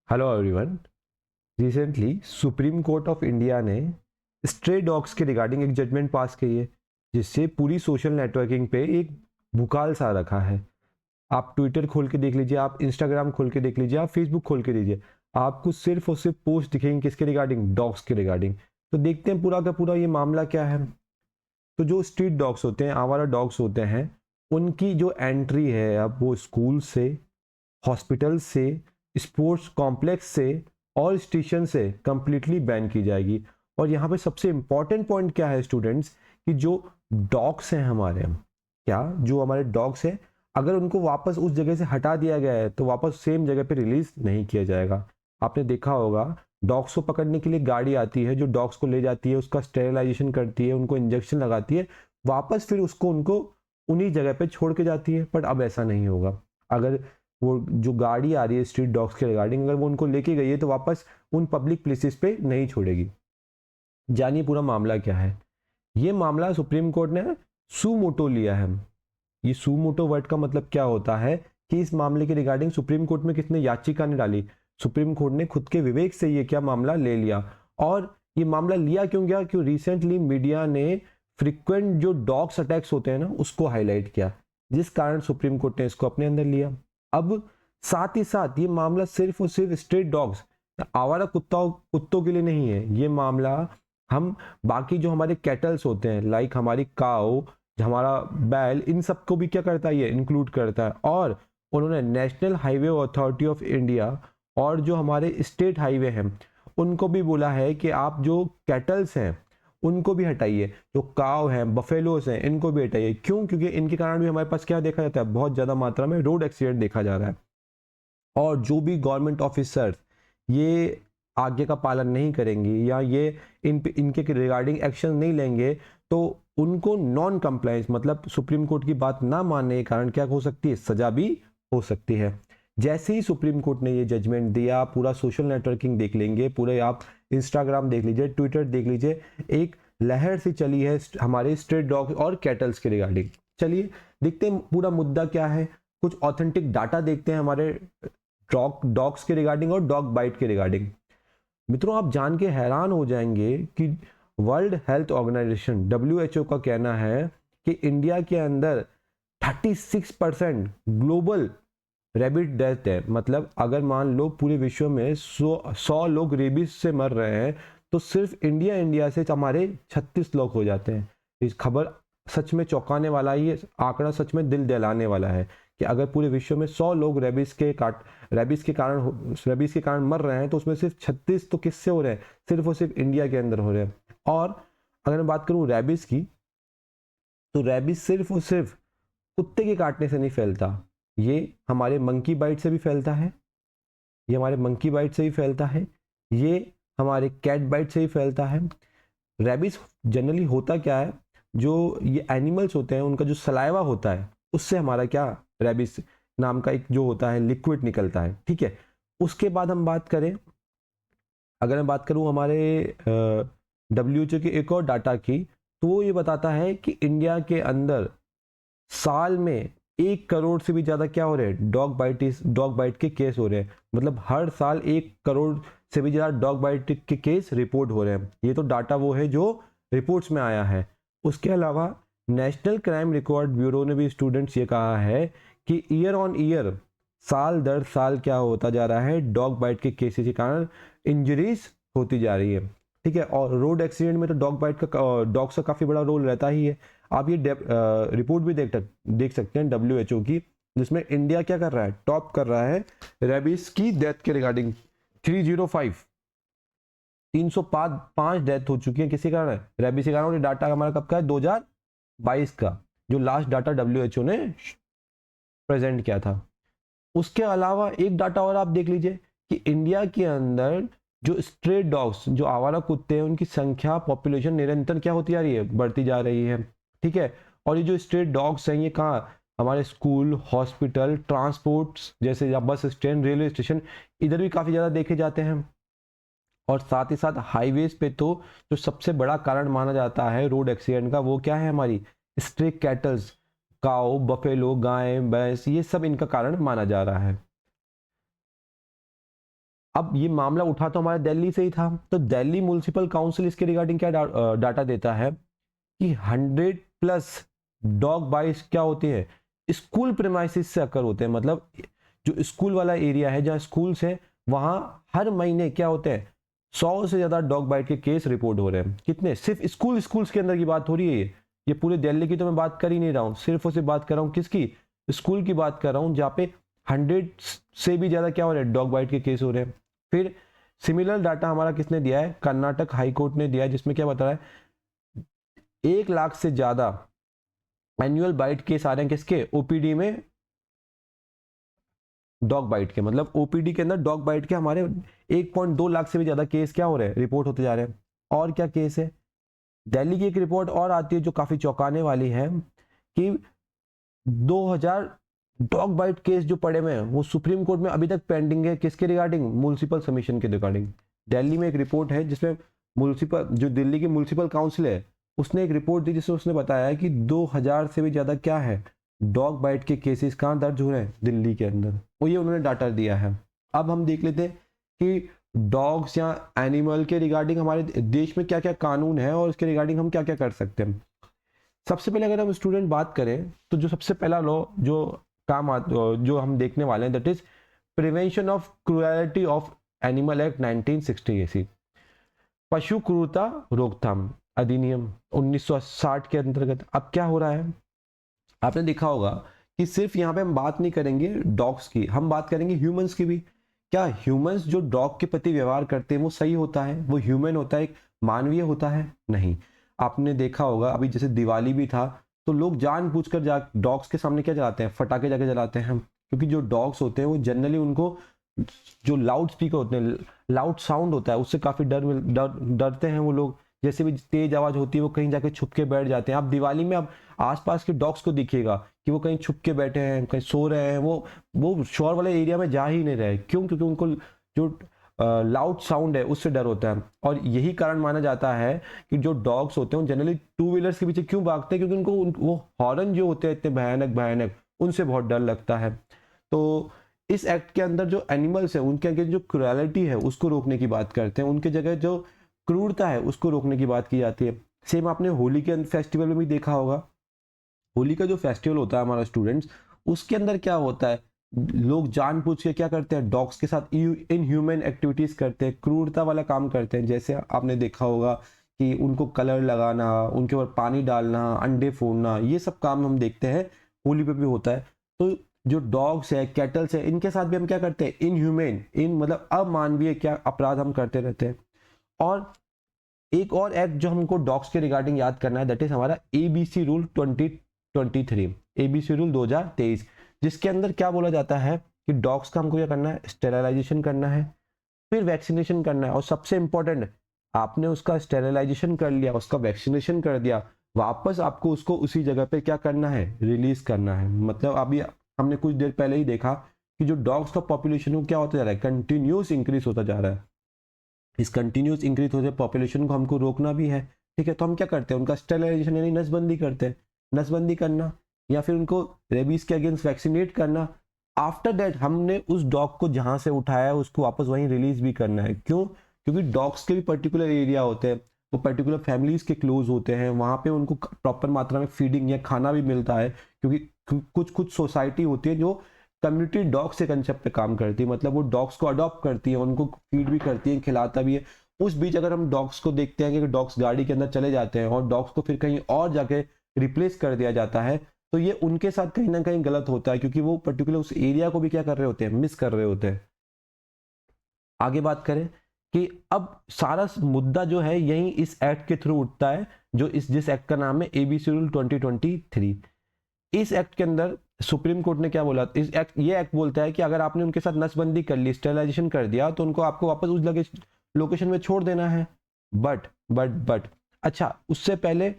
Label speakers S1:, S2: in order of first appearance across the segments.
S1: Hello everyone. Recently supreme court of India ने stray dogs के regarding एक judgement पास की है, जिससे पूरी सोशल नेटवर्किंग पे एक भूकाल सा रखा है। आप ट्विटर खोल के देख लीजिए, आप इंस्टाग्राम खोल के देख लीजिए, आप फेसबुक खोल के दीजिए, आपको सिर्फ और सिर्फ पोस्ट दिखेंगे किसके रिगार्डिंग, डॉग्स के रिगार्डिंग। तो देखते हैं पूरा का पूरा ये मामला क्या है। तो जो स्ट्रीट डॉग्स होते हैं, आवारा डॉग्स होते हैं, उनकी जो एंट्री है अब वो स्कूल से, हॉस्पिटल से, स्पोर्ट्स कॉम्प्लेक्स से और स्टेशन से कंप्लीटली बैन की जाएगी। और यहाँ पे सबसे इंपॉर्टेंट पॉइंट क्या है स्टूडेंट्स, कि जो डॉग्स हैं हमारे, क्या जो हमारे डॉग्स हैं, अगर उनको वापस उस जगह से हटा दिया गया है तो वापस सेम जगह पे रिलीज नहीं किया जाएगा। आपने देखा होगा डॉग्स को पकड़ने के लिए गाड़ी आती है जो डॉग्स को ले जाती है, उसका स्टेरिलाइजेशन करती है, उनको इंजेक्शन लगाती है, वापस फिर उसको उनको उन्हीं जगह पे छोड़ के जाती है। बट अब ऐसा नहीं होगा। अगर वो जो गाड़ी आ रही है स्ट्रीट डॉग्स के रिगार्डिंग, अगर वो उनको लेके गई है तो वापस उन पब्लिक प्लेसेस पे नहीं छोड़ेगी। जानिए पूरा मामला क्या है। ये मामला सुप्रीम कोर्ट ने सुमोटो लिया है। ये सुमोटो वर्ड का मतलब क्या होता है कि इस मामले के रिगार्डिंग सुप्रीम कोर्ट में किसने याचिका नहीं डाली, सुप्रीम कोर्ट ने खुद के विवेक से ये क्या मामला ले लिया। और ये मामला लिया क्यों गया, क्यों रिसेंटली मीडिया ने फ्रिक्वेंट जो डॉग्स अटैक्स होते हैं ना उसको हाईलाइट किया, जिस कारण सुप्रीम कोर्ट ने इसको अपने अंदर लिया। अब साथ ही साथ ये मामला सिर्फ और सिर्फ स्ट्रीट डॉग्स, आवारा कुत्तों के लिए नहीं है। ये मामला हम बाकी जो हमारे कैटल्स होते हैं, लाइक हमारी काऊ, हमारा बैल, इन सबको भी क्या करता है, ये इंक्लूड करता है। और उन्होंने national highway authority of India और जो हमारे स्टेट हाईवे हैं उनको भी बोला है कि आप जो कैटल्स हैं उनको भी हटाइए, जो काव हैं, बफेलोस हैं, इनको भी हटाइए। क्यों? क्योंकि इनके कारण भी हमारे पास क्या देखा जाता है, बहुत ज़्यादा मात्रा में रोड एक्सीडेंट देखा जा रहा है। और जो भी गवर्नमेंट ऑफिसर्स ये आज्ञा का पालन नहीं करेंगे या ये इनके रिगार्डिंग एक्शन नहीं लेंगे तो उनको नॉन कंप्लायंस मतलब सुप्रीम कोर्ट की बात ना मानने के कारण क्या हो सकती है, सजा भी हो सकती है। जैसे ही सुप्रीम कोर्ट ने ये जजमेंट दिया, पूरा सोशल नेटवर्किंग देख लेंगे, पूरे आप इंस्टाग्राम देख लीजिए, ट्विटर देख लीजिए, एक लहर से चली है हमारे स्ट्रीट डॉग और कैटल्स के रिगार्डिंग। चलिए देखते हैं पूरा मुद्दा क्या है, कुछ ऑथेंटिक डाटा देखते हैं हमारे डॉग्स के रिगार्डिंग और डॉग बाइट के रिगार्डिंग। मित्रों, आप जान के हैरान हो जाएंगे कि वर्ल्ड हेल्थ ऑर्गेनाइजेशन WHO का कहना है कि इंडिया के अंदर 36% ग्लोबल रेबिट डेथ है। मतलब अगर मान लो पूरे विश्व में 100 लोग रेबीज से मर रहे हैं तो सिर्फ इंडिया से हमारे 36 लोग हो जाते हैं। इस खबर सच में चौंकाने वाला है, ये आंकड़ा सच में दिल दहलाने वाला है कि अगर पूरे विश्व में 100 लोग रेबीज के कारण मर रहे हैं तो उसमें सिर्फ 36 तो किससे हो रहे हैं, सिर्फ और सिर्फ इंडिया के अंदर हो रहे हैं। और अगर मैं बात करूं रेबीज की, तो रेबीज सिर्फ और सिर्फ कुत्ते के काटने से नहीं फैलता, ये हमारे मंकी बाइट से भी फैलता है, ये हमारे मंकी बाइट से भी फैलता है, ये हमारे कैट बाइट से भी फैलता है। रेबीज जनरली होता क्या है, जो ये एनिमल्स होते हैं उनका जो सलाइवा होता है उससे हमारा क्या, रेबीज नाम का एक जो होता है लिक्विड निकलता है, ठीक है। उसके बाद हम बात करें, अगर मैं बात करूं हमारे WHO के एक और डाटा की, तो वो ये बताता है कि इंडिया के अंदर साल में 1 करोड़ से भी ज़्यादा क्या हो रहे हैं, डॉग बाइट के केस हो रहे हैं। मतलब हर साल 1 करोड़ से भी ज़्यादा डॉग बाइट के केस रिपोर्ट हो रहे हैं। ये तो डाटा वो है जो रिपोर्ट्स में आया है। उसके अलावा नेशनल क्राइम रिकॉर्ड ब्यूरो ने भी स्टूडेंट्स ये कहा है कि ईयर ऑन ईयर, साल दर साल क्या होता जा रहा है, डॉग बाइट के केसेस के कारण इंजरीज होती जा रही है, ठीक है। और रोड एक्सीडेंट में तो डॉग्स का काफ़ी बड़ा रोल रहता ही है। आप ये रिपोर्ट भी देख सकते हैं WHO की, जिसमें इंडिया क्या कर रहा है, टॉप कर रहा है रेबीज की डेथ के रिगार्डिंग। 305 305 डेथ हो चुकी है किसी कारण, रेबीज के कारण। और ये डाटा हमारा कब का है, 2022 का, जो लास्ट डाटा WHO ने प्रेजेंट किया था। उसके अलावा एक डाटा और आप देख लीजिए कि इंडिया के अंदर जो स्ट्रे डॉग्स, जो आवारा कुत्ते हैं, उनकी संख्या, पॉपुलेशन निरंतर क्या होती जा रही है, बढ़ती जा रही है, ठीक है। और ये जो स्ट्रे डॉग्स हैं ये कहाँ, हमारे स्कूल, हॉस्पिटल, ट्रांसपोर्ट्स जैसे या बस स्टैंड, रेलवे स्टेशन, इधर भी काफ़ी ज़्यादा देखे जाते हैं। और साथ ही साथ हाईवेज पे तो जो सबसे बड़ा कारण माना जाता है रोड एक्सीडेंट का, वो क्या है, हमारी स्ट्रे कैटल्स, काऊ, बफेलो, गाय, भैंस, ये सब इनका कारण माना जा रहा है। अब ये मामला उठा तो हमारे दिल्ली से ही था, तो दिल्ली म्युनिसिपल काउंसिल इसके रिगार्डिंग क्या डाटा देता है कि 100+ डॉग बाइट्स क्या होते हैं, स्कूल प्रेमाइसिस से अकर होते हैं। मतलब जो स्कूल वाला एरिया है, जहाँ स्कूल्स है, वहाँ हर महीने क्या होते हैं, 100 से ज़्यादा डॉग बाइट के केस रिपोर्ट हो रहे हैं। कितने? सिर्फ स्कूल्स के अंदर की बात हो रही है ये पूरे दिल्ली की तो मैं बात कर ही नहीं रहा हूँ, सिर्फ उसे बात कर रहा हूँ किसकी, स्कूल की बात कर रहा हूँ, जहाँ पे 100 से भी ज़्यादा क्या हो रहा है, डॉग बाइट के केस हो रहे हैं। फिर सिमिलर डाटा हमारा किसने दिया है, कर्नाटक हाई कोर्ट ने दिया है, जिसमें क्या बता रहा है 1 लाख से ज़्यादा एनुअल बाइट केस आ रहे हैं किसके, ओपीडी में डॉग बाइट के। मतलब ओपीडी के अंदर डॉग बाइट के हमारे 1.2 लाख से भी ज्यादा केस क्या हो रहे हैं, रिपोर्ट होते जा रहे हैं। और क्या केस है, दिल्ली की एक रिपोर्ट और आती है जो काफी चौंकाने वाली है कि 2000 डॉग बाइट केस जो पड़े हुए हैं वो सुप्रीम कोर्ट में अभी तक पेंडिंग है, किसके रिगार्डिंग, म्युनिसिपल सबमिशन के रिगार्डिंग। दिल्ली में एक रिपोर्ट है जिसमें म्युनिसिपल, जो दिल्ली की म्युनिसिपल काउंसिल है, उसने एक रिपोर्ट दी जिसमें उसने बताया कि 2000 से भी ज्यादा क्या है, डॉग बाइट के केसेस कहाँ दर्ज हो रहे हैं, दिल्ली के अंदर। वो ये उन्होंने डाटा दिया है। अब हम देख लेते हैं कि डॉग्स या एनिमल के रिगार्डिंग हमारे देश में क्या क्या कानून है और उसके रिगार्डिंग हम क्या क्या कर सकते हैं। सबसे पहले अगर हम स्टूडेंट बात करें तो जो सबसे पहला लॉ जो जो हम देखने वाले हैं, that is prevention of cruelty of animal act 1960, पशु क्रूरता रोकथाम अधिनियम 1960 के अंतर्गत। अब क्या हो रहा है, आपने देखा होगा कि सिर्फ यहाँ पे हम बात नहीं करेंगे डॉग्स की, हम बात करेंगे ह्यूमंस की भी। क्या ह्यूमंस जो डॉग के प्रति व्यवहार करते हैं वो सही होता है, वो ह्यूमन होता है, एक मानवीय होता है? नहीं। आपने देखा होगा अभी जैसे दिवाली भी था, तो लोग जानबूझकर जा डॉग्स के सामने क्या जलाते हैं, फटाके जाके जलाते हैं। क्योंकि जो डॉग्स होते हैं वो जनरली उनको जो लाउड स्पीकर होते हैं, लाउड साउंड होता है, उससे काफी डरते हैं वो लोग। जैसे भी तेज आवाज होती है वो कहीं जाके छुप के बैठ जाते हैं। आप दिवाली में आप आसपास के डॉग्स को दिखेगा कि वो कहीं छुप के बैठे हैं, कहीं सो रहे हैं, वो शोर वाले एरिया में जा ही नहीं रहे। क्यों? क्योंकि उनको जो लाउड साउंड है उससे डर होता है। और यही कारण माना जाता है कि जो डॉग्स होते हैं जनरली टू व्हीलर्स के पीछे क्यों भागते हैं, क्योंकि उनको वो हॉर्न जो होते हैं इतने भयानक भयानक, उनसे बहुत डर लगता है। तो इस एक्ट के अंदर जो एनिमल्स है उनके आगे जो क्रूएलिटी है उसको रोकने की बात करते हैं, उनके जगह जो क्रूरता है उसको रोकने की बात की जाती है। सेम आपने होली के फेस्टिवल में भी देखा होगा, होली का जो फेस्टिवल होता है हमारा स्टूडेंट्स, उसके अंदर क्या होता है, लोग जानबूझ के क्या करते हैं, डॉग्स के साथ इनह्यूमन एक्टिविटीज करते हैं, क्रूरता वाला काम करते हैं। जैसे आपने देखा होगा कि उनको कलर लगाना, उनके ऊपर पानी डालना, अंडे फोड़ना, ये सब काम हम देखते हैं होली पे भी होता है। तो जो डॉग्स है, कैटल्स है, इनके साथ भी हम क्या करते हैं, इनह्यूमन, मतलब अमानवीय क्या अपराध हम करते रहते हैं। और एक और एक्ट जो हमको डॉग्स के रिगार्डिंग याद करना है, दैट इज हमारा एबीसी रूल 2023, एबीसी रूल 2023, जिसके अंदर क्या बोला जाता है कि डॉग्स का हमको क्या करना है, स्टेरिलाइजेशन करना है, फिर वैक्सीनेशन करना है। और सबसे इंपॉर्टेंट, आपने उसका स्टेरिलाइजेशन कर लिया, उसका वैक्सीनेशन कर दिया, वापस आपको उसको उसी जगह पे क्या करना है, रिलीज करना है। मतलब अभी हमने कुछ देर पहले ही देखा कि जो डॉग्स का पॉपुलेशन वो क्या होता जा रहा है, कंटिन्यूस इंक्रीज होता जा रहा है। इस कंटिन्यूस इंक्रीज होते पॉपुलेशन को हमको रोकना भी है, ठीक है। तो हम क्या करते हैं, उनका स्टेरिलाइजेशन यानी नसबंदी करते हैं, नसबंदी करना, या फिर उनको रेबीज के अगेंस्ट वैक्सीनेट करना। आफ्टर दैट हमने उस डॉग को जहां से उठाया उसको वापस वहीं रिलीज भी करना है। क्यों? क्योंकि डॉग्स के भी पर्टिकुलर एरिया होते हैं, वो पर्टिकुलर फैमिलीज के क्लोज होते हैं, वहां पे उनको प्रॉपर मात्रा में फीडिंग या खाना भी मिलता है। क्योंकि कुछ कुछ सोसाइटी होती है जो कम्युनिटी डॉग्स के कंसेप्ट पे काम करती है, मतलब वो डॉग्स को अडॉप्ट करती है, उनको फीड भी करती है, खिलाता भी है। उस बीच अगर हम डॉग्स को देखते हैं कि डॉग्स गाड़ी के अंदर चले जाते हैं और डॉग्स को फिर कहीं और जाके रिप्लेस कर दिया जाता है, तो ये उनके साथ कहीं ना कहीं गलत होता है, क्योंकि वो पर्टिकुलर उस एरिया को भी क्या कर रहे होते हैं, मिस कर रहे होते हैं। आगे बात करें कि अब सारा मुद्दा जो है यही इस एक्ट के थ्रू उठता है, जो जिस एक्ट का नाम है एबीसी रूल 2023। इस एक्ट के अंदर सुप्रीम कोर्ट ने क्या बोला, ये एक्ट बोलता है कि अगर आपने उनके साथ नसबंदी कर ली, स्टेरिलाइजेशन कर दिया, तो उनको आपको वापस उस लोकेशन में छोड़ देना है। बट अच्छा, उससे पहले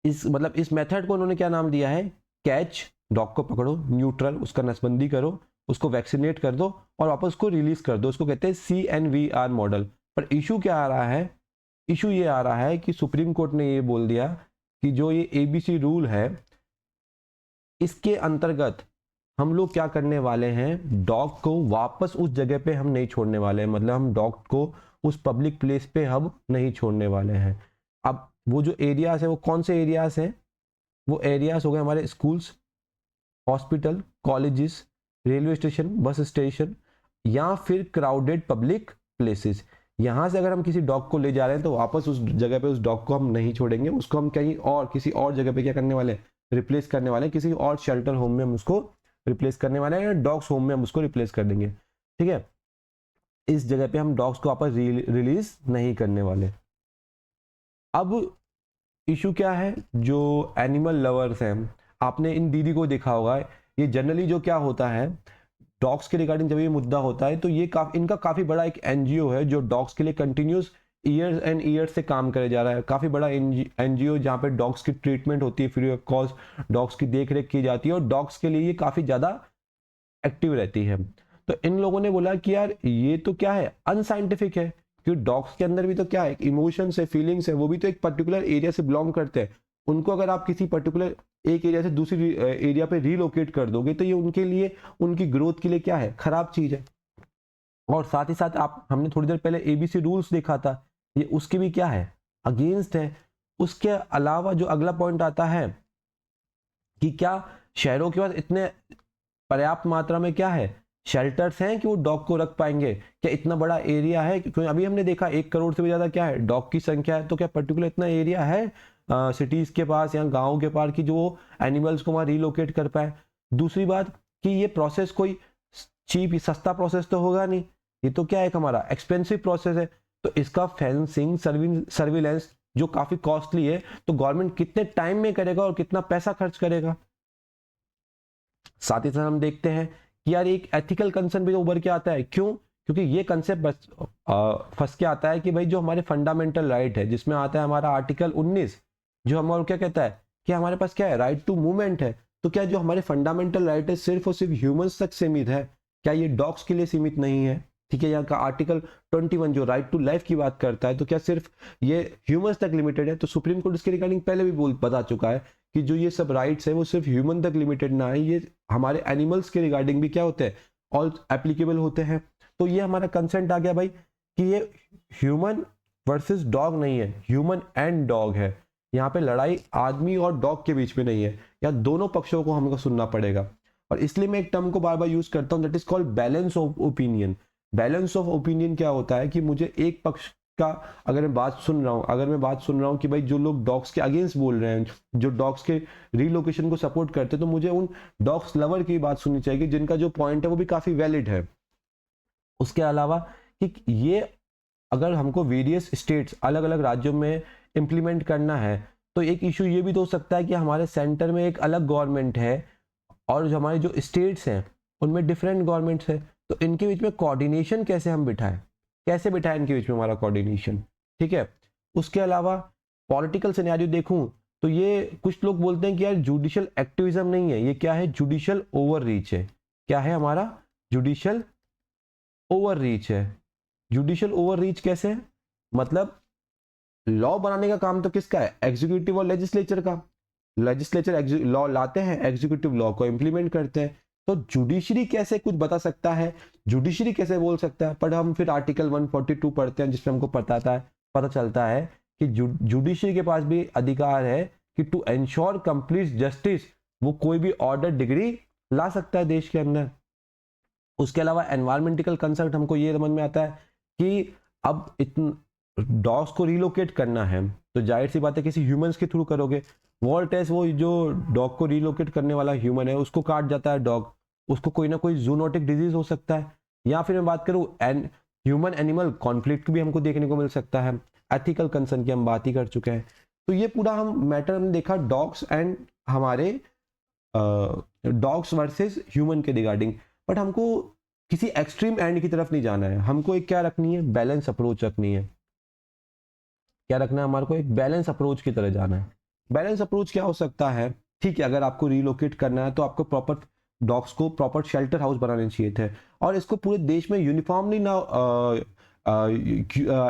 S1: इस मेथड को उन्होंने क्या नाम दिया है, कैच, डॉग को पकड़ो, न्यूट्रल, उसका नसबंदी करो, उसको वैक्सीनेट कर दो और वापस उसको रिलीज कर दो, उसको कहते हैं CNVR मॉडल। पर इशू क्या आ रहा है, इशू ये आ रहा है कि सुप्रीम कोर्ट ने ये बोल दिया कि जो ये ABC रूल है, इसके अंतर्गत हम लोग क्या करने वाले हैं, डॉग को वापस उस जगह पे हम नहीं छोड़ने वाले हैं, मतलब हम डॉग को उस पब्लिक प्लेस पे हम नहीं छोड़ने वाले हैं। अब वो जो एरियाज है वो कौन से एरियाज हैं, वो एरियाज हो गए हमारे schools, hospital, colleges, railway station, bus station, या फिर क्राउडेड पब्लिक प्लेसेस। यहाँ से अगर हम किसी डॉग को ले जा रहे हैं तो वापस उस जगह पे उस डॉग को हम नहीं छोड़ेंगे, उसको हम कहीं और किसी और जगह पे क्या करने वाले हैं, रिप्लेस करने वाले हैं, किसी और शेल्टर होम में हम उसको रिप्लेस करने वाले हैं, या डॉग्स होम में हम उसको रिप्लेस कर देंगे। ठीक है, इस जगह पे हम डॉग्स को वापस रिलीज नहीं करने वाले। अब इशू क्या है, जो एनिमल लवर्स हैं, आपने इन दीदी को देखा होगा, ये जनरली जो क्या होता है, डॉग्स के रिगार्डिंग जब ये मुद्दा होता है तो ये इनका काफी बड़ा एक एनजीओ है जो डॉग्स के लिए कंटिन्यूस ईयर्स एंड ईयर्स से काम करे जा रहा है। काफी बड़ा एनजीओ जहाँ पे डॉग्स की ट्रीटमेंट होती है, फ्री ऑफ कॉस्ट डॉग्स की देख रेख की जाती है, और डॉग्स के लिए ये काफी ज्यादा एक्टिव रहती है। तो इन लोगों ने बोला कि यार ये तो क्या है, अनसाइंटिफिक है, क्योंकि डॉग्स के अंदर भी तो क्या है, इमोशंस है, फीलिंग्स है, वो भी तो एक पर्टिकुलर एरिया से बिलोंग करते हैं। उनको अगर आप किसी पर्टिकुलर एक एरिया से दूसरी एरिया पे रिलोकेट कर दोगे तो ये उनके लिए, उनकी ग्रोथ के लिए क्या है, खराब चीज है। और साथ ही साथ आप, हमने थोड़ी देर पहले एबीसी रूल्स देखा था, ये उसके भी क्या है, अगेंस्ट है। उसके अलावा जो अगला पॉइंट आता है कि क्या शहरों के पास इतने पर्याप्त मात्रा में क्या है, शेल्टर्स हैं कि वो डॉग को रख पाएंगे, क्या इतना बड़ा एरिया है, क्योंकि अभी हमने देखा 1 करोड़ से भी ज्यादा क्या है डॉग की संख्या है, तो क्या पर्टिकुलर इतना एरिया है सिटीज के पास या गाँव के पास कि जो एनिमल्स को वहां रिलोकेट कर पाए। दूसरी बात कि ये प्रोसेस कोई चीप सस्ता प्रोसेस तो होगा नहीं, ये तो क्या है हमारा एक्सपेंसिव प्रोसेस है, तो इसका फेंसिंग सर्विलेंस जो काफी कॉस्टली है, तो गवर्नमेंट कितने टाइम में करेगा और कितना पैसा खर्च करेगा। साथ ही साथ हम देखते हैं कि यार एक एथिकल कंसर्न भी उभर के आता है, क्यों, क्योंकि ये कंसेप्ट फंस के आता है कि भाई जो हमारे फंडामेंटल राइट है, जिसमें आता है हमारा आर्टिकल 19, जो हमारा क्या कहता है कि हमारे पास क्या है, राइट टू मूवमेंट है, तो क्या जो हमारे फंडामेंटल राइट है सिर्फ और सिर्फ ह्यूमंस तक सीमित है, क्या ये डॉग्स के लिए सीमित नहीं है। ठीक है, यहाँ का आर्टिकल 21 जो राइट टू लाइफ की बात करता है, तो क्या सिर्फ ये ह्यूमंस तक लिमिटेड है। तो सुप्रीम कोर्ट इसके रिगार्डिंग पहले भी बता चुका है कि जो ये सब राइट्स है वो सिर्फ ह्यूमन तक लिमिटेड ना है, ये हमारे एनिमल्स के रिगार्डिंग भी क्या होते हैं, ऑल एप्लीकेबल होते हैं। तो ये हमारा कंसेंट आ गया भाई कि ये ह्यूमन वर्सेस डॉग नहीं है, ह्यूमन एंड डॉग है। यहाँ पे लड़ाई आदमी और डॉग के बीच में नहीं है, या दोनों पक्षों को हमको सुनना पड़ेगा। और इसलिए मैं एक टर्म को बार बार यूज करता हूँ, that is called balance of opinion. Balance of opinion क्या होता है कि मुझे एक पक्ष का अगर मैं बात सुन रहा हूँ कि भाई जो लोग डॉग्स के अगेंस्ट बोल रहे हैं, जो डॉग्स के रिलोकेशन को सपोर्ट करते हैं, तो मुझे उन डॉग्स लवर की बात सुननी चाहिए जिनका जो पॉइंट है वो भी काफी वैलिड है। उसके अलावा कि ये अगर हमको वेरियस स्टेट्स, अलग अलग राज्यों में इंप्लीमेंट करना है, तो एक इशू ये भी तो हो सकता है कि हमारे सेंटर में एक अलग गवर्नमेंट है और जो हमारे जो स्टेट्स हैं उनमें डिफरेंट गवर्नमेंट्स हैं, तो इनके बीच में कोऑर्डिनेशन कैसे हम बिठाएं, कैसे बिठाएं इनके बीच में हमारा कोऑर्डिनेशन। ठीक है, उसके अलावा पॉलिटिकल सिनेरियो देखूं तो ये कुछ लोग बोलते हैं कि यार जुडिशियल एक्टिविज्म नहीं है, ये क्या है, जुडिशियल ओवररीच है। क्या है हमारा, जुडिशियल ओवररीच है। जुडिशियल ओवररीच कैसे है, मतलब लॉ बनाने का काम तो किसका है, एग्जीक्यूटिव और लेजिस्लेचर का। लेजिस्लेचर लॉ लाते हैं, एग्जीक्यूटिव लॉ को इंप्लीमेंट करते हैं। तो जुडिशरी कैसे कुछ बता सकता है, जुडिशरी कैसे बोल सकता है, पर हम फिर आर्टिकल 142 पढ़ते हैं जिसमें हमको पता चलता है कि जुडिशरी के पास भी अधिकार है कि टू एंश्योर कंप्लीट जस्टिस, वो कोई भी ऑर्डर डिग्री ला सकता है देश के अंदर। उसके अलावा एनवायरमेंटल कंसर्न हमको ये समझ में आता है कि अब इतने डॉग्स को रिलोकेट करना है तो जाहिर सी बात है किसी ह्यूमंस के थ्रू करोगे। वॉल्ट टेस्ट, वो जो डॉग को रिलोकेट करने वाला ह्यूमन है उसको काट जाता है डॉग, उसको कोई ना कोई जूनोटिक डिजीज हो सकता है, या फिर मैं बात करूं ह्यूमन एनिमल कॉन्फ्लिक्ट भी हमको देखने को मिल सकता है। एथिकल कंसर्न की हम बात ही कर चुके हैं। तो ये पूरा हम मैटर हमने देखा डॉग्स एंड हमारे डॉग्स वर्सेस ह्यूमन के रिगार्डिंग, बट हमको किसी एक्सट्रीम एंड की तरफ नहीं जाना है, हमको एक क्या रखनी है, बैलेंस अप्रोच रखनी है। क्या रखना है, हमारे को एक बैलेंस अप्रोच की तरह जाना है। बैलेंस अप्रोच क्या हो सकता है, ठीक है, अगर आपको रिलोकेट करना है तो आपको प्रॉपर डॉग्स को प्रॉपर शेल्टर हाउस बनाने चाहिए थे, और इसको पूरे देश में यूनिफॉर्मली ना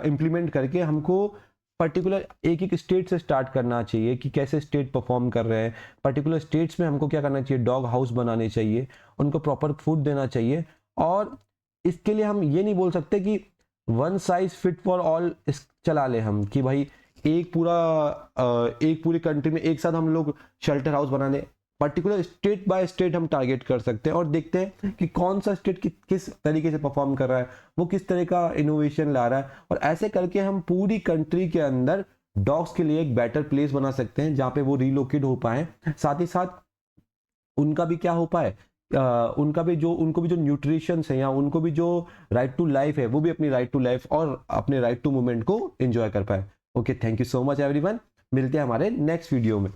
S1: इम्प्लीमेंट करके हमको पर्टिकुलर एक एक स्टेट से स्टार्ट करना चाहिए कि कैसे स्टेट परफॉर्म कर रहे हैं, पर्टिकुलर स्टेट्स में हमको क्या करना चाहिए, डॉग हाउस बनाने चाहिए, उनको प्रॉपर फूड देना चाहिए। और इसके लिए हम ये नहीं बोल सकते कि one size fit for all चला ले हम, कि भाई एक पूरी कंट्री में एक साथ हम लोग शेल्टर हाउस बनाने। पर्टिकुलर स्टेट बाय स्टेट हम टारगेट कर सकते हैं और देखते हैं कि कौन सा स्टेट किस तरीके से परफॉर्म कर रहा है, वो किस तरह का इनोवेशन ला रहा है, और ऐसे करके हम पूरी कंट्री के अंदर डॉग्स के लिए एक बेटर प्लेस बना सकते हैं जहाँ पे वो रिलोकेट हो पाए। साथ ही साथ उनका भी क्या हो पाए, उनको भी जो न्यूट्रिशन है या उनको भी जो राइट टू लाइफ है, वो भी अपनी राइट टू लाइफ और अपने राइट टू मूवमेंट को एंजॉय कर पाए। Okay, thank you so much everyone, मिलते हैं हमारे नेक्स्ट वीडियो में।